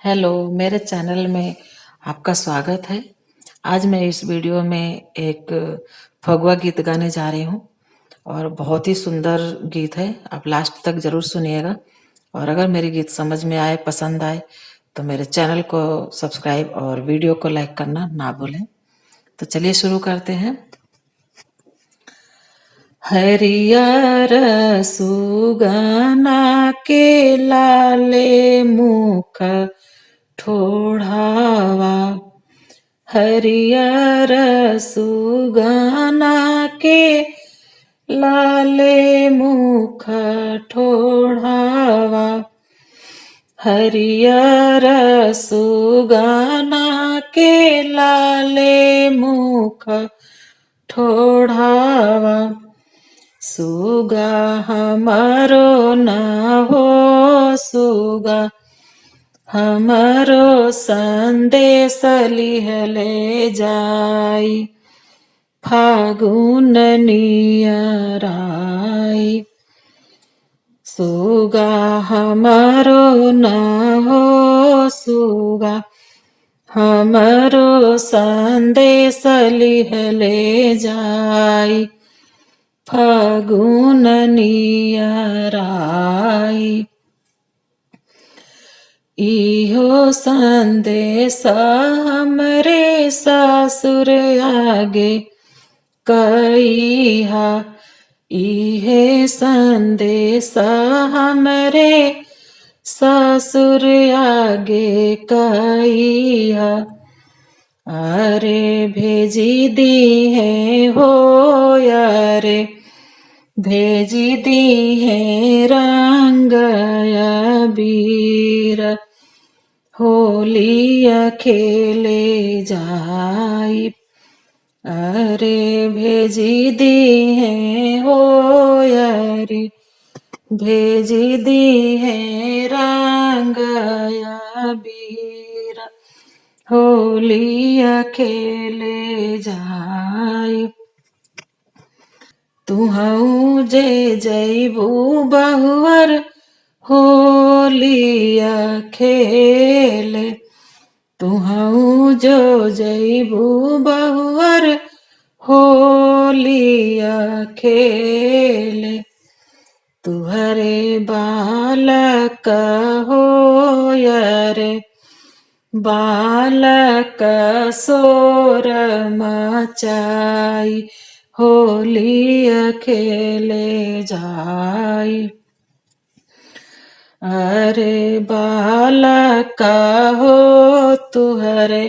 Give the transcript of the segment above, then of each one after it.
Hello, मेरे channel में आपका स्वागत है। आज मैं इस वीडियो में एक फगवा गीत गाने जा रही हूँ और बहुत ही सुंदर गीत है। आप लास्ट तक ज़रूर सुनिएगा और अगर मेरी गीत समझ में आए, पसंद आए तो मेरे चैनल को सब्सक्राइब और वीडियो को लाइक करना ना भूलें। तो चलिए शुरू करते हैं। हरियर सुगना के लाले मुख ठोढ़ावा, हरियर सुगना के लाले मुख ठोढ़ावा, हरियर सुगना के लाले मुख ठोढ़ावा, सुगा हमारो ना हो सुगा हमारो संदेश लिहले जाई, फागुन नियराई, सुगा हमारो ना हो सुगा हमारो संदेश लिहले जाई, फागुन नियराई। इहो संदेश हमरे ससुर आगे कहिहा, इहे संदेश हमरे ससुर आगे कहिहा, अरे भेजी दी है हो यारे भेजी दी है रंग अबीर, होली खेले जाई, अरे भेजी दी है हो यारे भेजी दी है रंग अबीर, होली खेले जाई। तुहऊ जे जैबू बहुअर होलिया खेले, तुहऊ जो जैबू बहुअर होलिया खेले, तुहरे बालक हो यारे बालक सोर मचाई, होली खेले जाई, अरे बालक हो तुहरे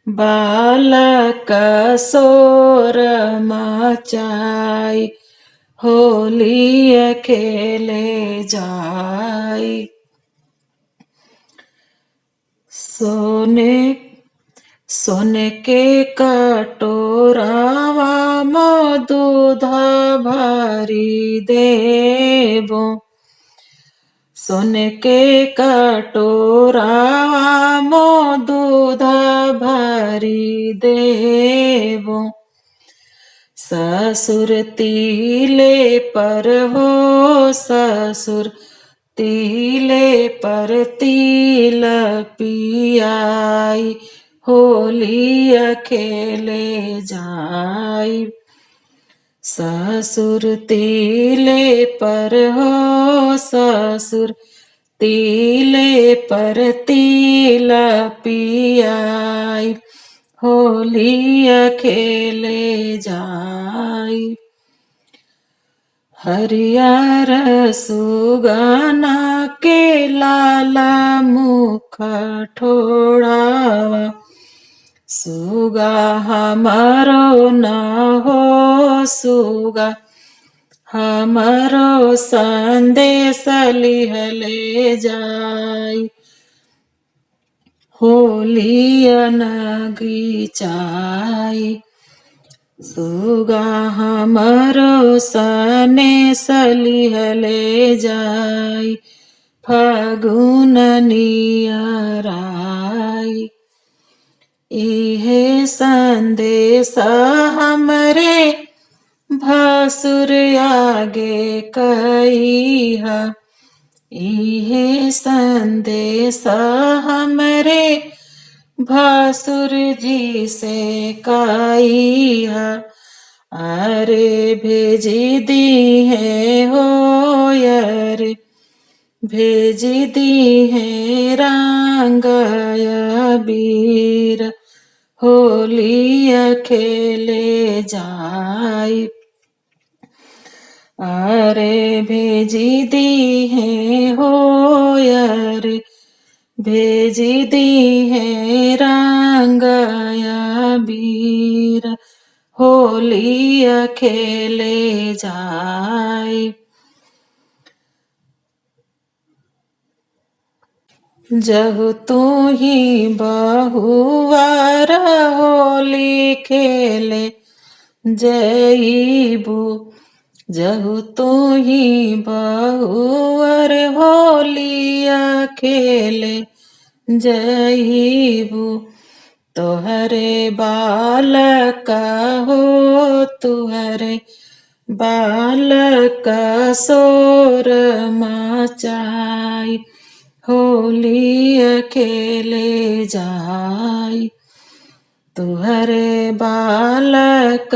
बालक सोर मचाई, होली खेले जाई। सोने के कटोरावा मो दूध भरी देबो, सोने के कटोरावा मो दूध भरी देबो, ससुर तिले पर हो ससुर तिले पर तिल पियाई, होली खेले जाई, ससुर तिले पर हो ससुर तिले पर तिल पियाई, होली खेले जाई, हरियर सुगना के लाला मुख ठोढ़ावा, सुगा हमारो ना हो सुगा हमारो संदेश लिहले जाई, होली नगीचाई, सुगा हमारो सने सलिहले जाई, फागुन नियराई, इहे संदेश हमरे भसुर आगे कहिहा, इहे संदेश हमरे भासुर जी से कहिया, अरे भेजी दी है हो यार, भेजी दी है रंगाया बीर, होली खेले जाई। अरे भेजी दी है हो यार, भेजी दी है रंगाया बीर, होली खेले जाई। जहु तू ही बहुआर होली खेले जईबू, जहु तू ही बहुअर होलिया खेले जईबू, तोहरे बालक हो तुहरे बालक सोर मचाई, होली खेले जाई। तुहरे बालक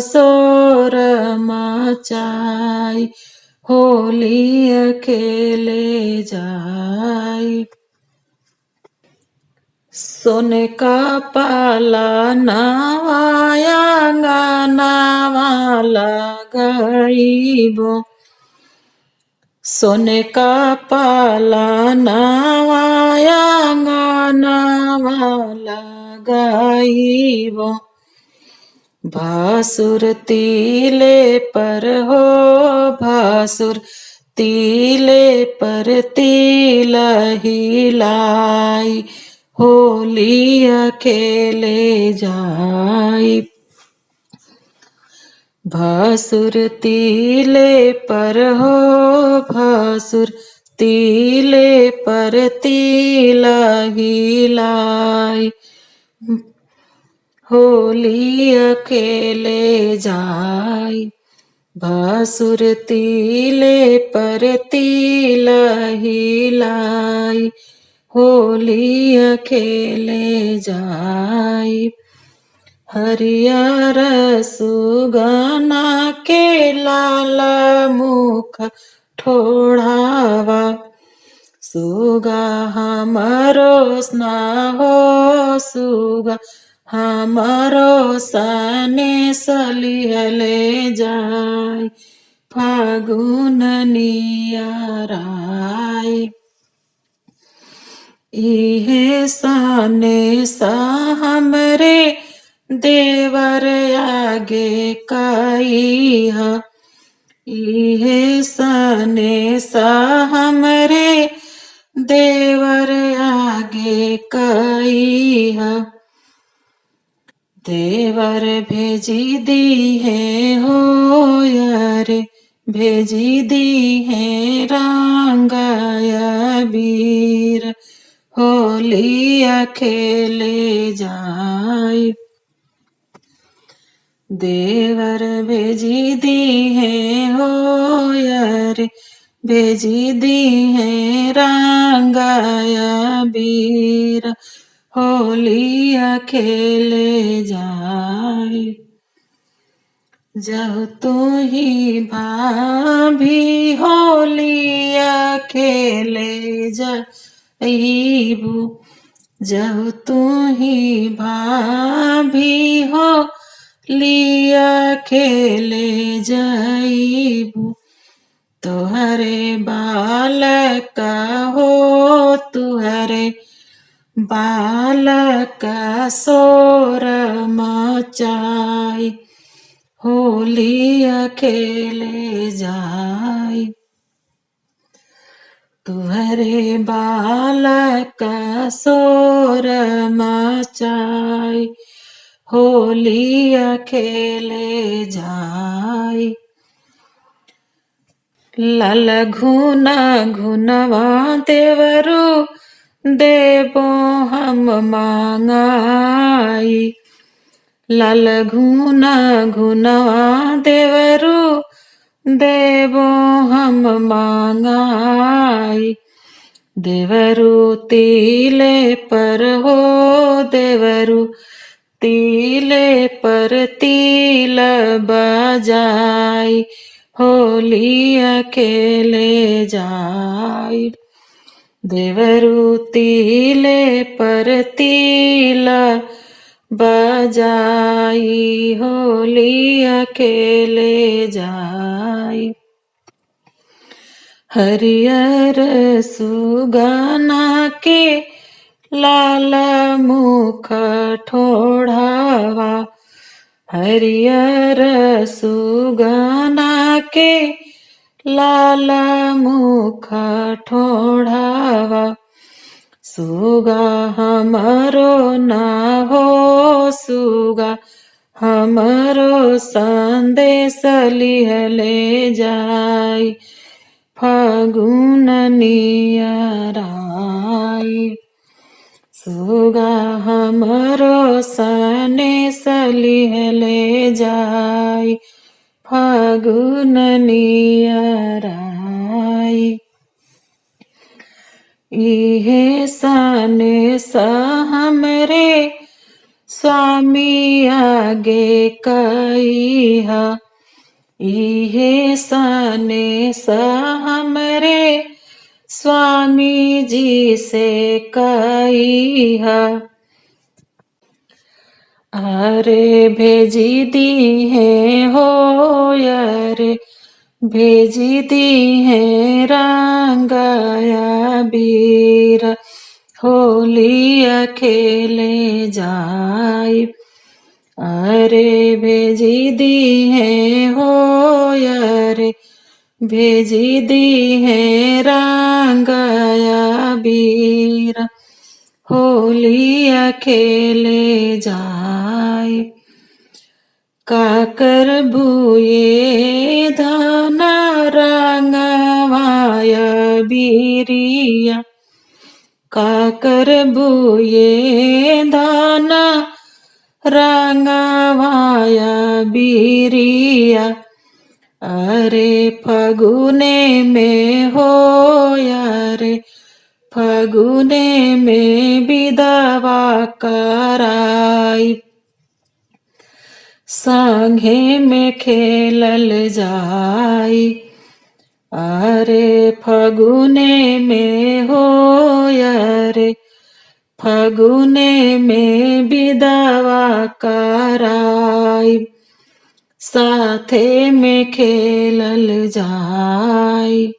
सोर मचाई, होली खेले जाई। सोने का पाला नवाया नवाला गईबो, सोने का पाला नवाया नवाला गईबो, भासुर तीले पर हो भासुर तीले पर तिल हिलाई, होली खेले जाई। भासुर तीले पर हो भासुर तीले पर तिल हिलाई, होली खेले जाई। भासुर तीले पर तिल हिलाई, होली खेले जाई। हरियर सुगना के लाल मुख ठोड़ावा, सुगा हमारो स्ना हो सुगा हमारो सने सलिहले जाय, फागुन नियराय। इहे सने सा हमरे देवर आगे कहिया, इहे सने सा हमरे देवर आगे कहिया, देवर भेजी दी है हो यार, भेजी दी है रंगाया बीर, होली खेले जाई। देवर भेजी दी है हो यार, भेजी दी है रंगाया बीर, होली खेले जाई। जब तू ही भाभी होली खेले जाईबू, जब तू ही भाभी हो लिया खेले जाईबू, तुहरे बालक हो तुहरे बालक सोर मचाई, होली खेले जाई। तुहरे बालक सोर मचाई, होली खेले जाई। लाल घुना घुनवा देवरू देवो हम मांगाई, लाल घुना घुनवा देवरू देवो हम मांगाई। देवरु तीले पर हो, देवरु तीले पर तिल बजाई, होली अकेले जाई। देवरु तीले पर तिल बजाई, होली अकेले जाई। हरियर सुगना के लाल मुख ठोढ़ावा, हरियर सुगना के लाल मुख ठोढ़ावा। सुगा हमरो ना हो, सुगा हमरो संदेश लिहले जाई, फागुन नियराई। सुगा हमरो संदेश लिहले जाई, फागुन नियराई। इहे संदेश हमरे स्वामी आगे कहिहा, इहे संदेश हमरे स्वामी जी से कहिहा। अरे भेजी दी है हो, अरे भेजी दी है रंगया बीर, होली अकेले जाई। अरे भेजी दी है हो, अरे भेजी दी है रंगया बीर, होली अकेले जाई। काकर भूये धना रंगवाय बीरिया, काकर भूये धना रंगवाय बीरिया। अरे फगुने में हो, अरे फगुने में विधवा कराई, संगे में खेलल जाई। अरे फगुने में हो, अरे फगुने में विधवा कराई, साथे में खेलल जाई।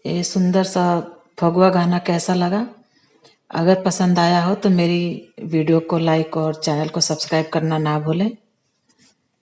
ये सुंदर सा फगुआ गाना कैसा लगा? अगर पसंद आया हो तो मेरी वीडियो को लाइक और चैनल को सब्सक्राइब करना ना भूलें।